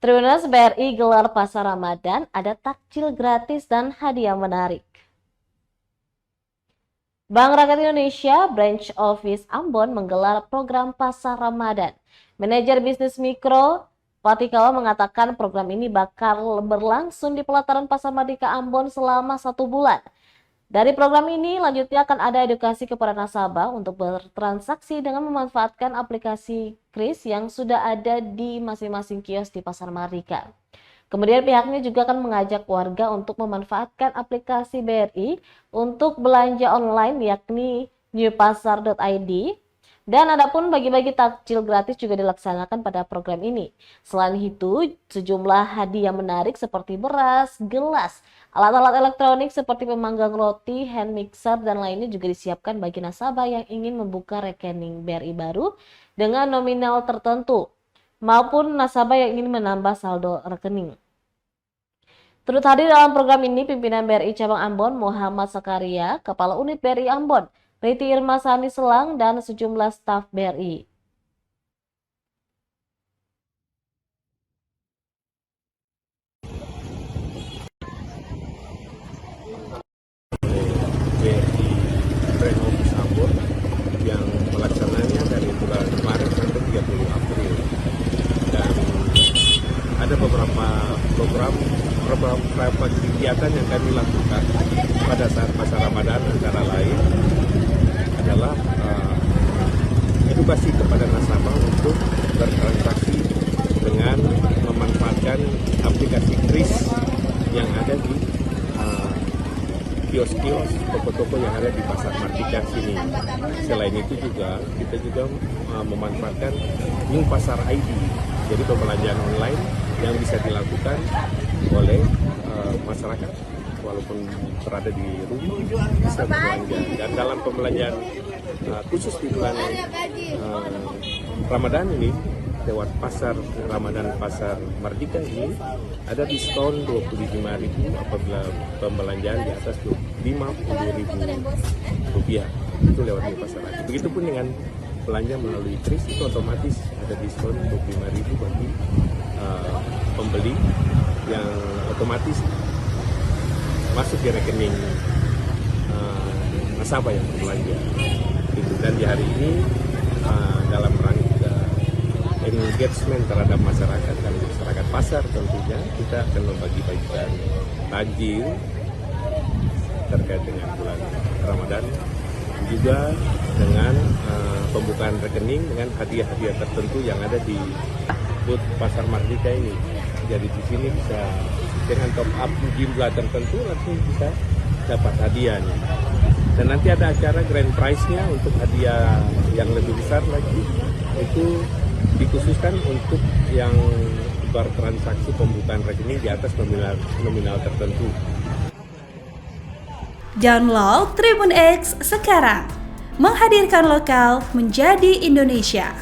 Tribunnews BRI gelar pasar Ramadan, ada takjil gratis dan hadiah menarik. Bank Rakyat Indonesia Branch Office Ambon menggelar program pasar Ramadan. Manajer bisnis mikro Patikawa mengatakan program ini bakal berlangsung di pelataran Pasar Mardika Ambon selama 1 bulan. Dari program ini, lanjutnya akan ada edukasi kepada nasabah untuk bertransaksi dengan memanfaatkan aplikasi KRIS yang sudah ada di masing-masing kios di Pasar Mardika. Kemudian pihaknya juga akan mengajak warga untuk memanfaatkan aplikasi BRI untuk belanja online yakni newpasar.id. Dan adapun bagi-bagi takjil gratis juga dilaksanakan pada program ini. Selain itu, sejumlah hadiah menarik seperti beras, gelas, alat-alat elektronik seperti pemanggang roti, hand mixer, dan lainnya juga disiapkan bagi nasabah yang ingin membuka rekening BRI baru dengan nominal tertentu, maupun nasabah yang ingin menambah saldo rekening. Turut hadir dalam program ini pimpinan BRI Cabang Ambon Muhammad Sakaria, Kepala Unit BRI Ambon Riti Irma Sani Selang, dan sejumlah staf BRI. BRI Branch Office Ambon yang melaksananya dari bulan Maret sampai 30 April, dan ada beberapa kegiatan yang kami lakukan pada saat pasar Ramadan, antara lain adalah edukasi kepada nasabah untuk bertransaksi dengan memanfaatkan aplikasi KRIS yang ada di kios-kios, toko-toko yang ada di Pasar Mardika sini. Selain itu juga kita juga memanfaatkan Newpasar ID, jadi pembelanjaan online yang bisa dilakukan oleh masyarakat walaupun berada di rumah bisa berbelanja. Dan dalam pembelanjaan khusus di bulan Ramadan ini, lewat pasar Ramadan Pasar Mardika ini ada diskon 25.000 apabila pembelanjaan di atas 50.000 rupiah, itu lewat di pasar. Begitupun dengan belanja melalui KRIS, itu otomatis ada diskon 25.000 bagi pembeli yang otomatis masuk di rekening nasabah yang berbelanja. Dan di hari ini dalam rangka engagement terhadap masyarakat dan masyarakat pasar, tentunya kita akan membagi-bagikan takjil terkait dengan bulan Ramadan, juga dengan pembukaan rekening dengan hadiah-hadiah tertentu yang ada di booth Pasar Mardika ini. Jadi di sini bisa dengan top up jumlah tertentu langsung bisa dapat hadiahnya. Dan nanti ada acara grand prize-nya untuk hadiah yang lebih besar lagi, itu dikhususkan untuk yang bertransaksi pembukaan rekening di atas nominal tertentu. Download Tribun X sekarang, menghadirkan lokal menjadi Indonesia.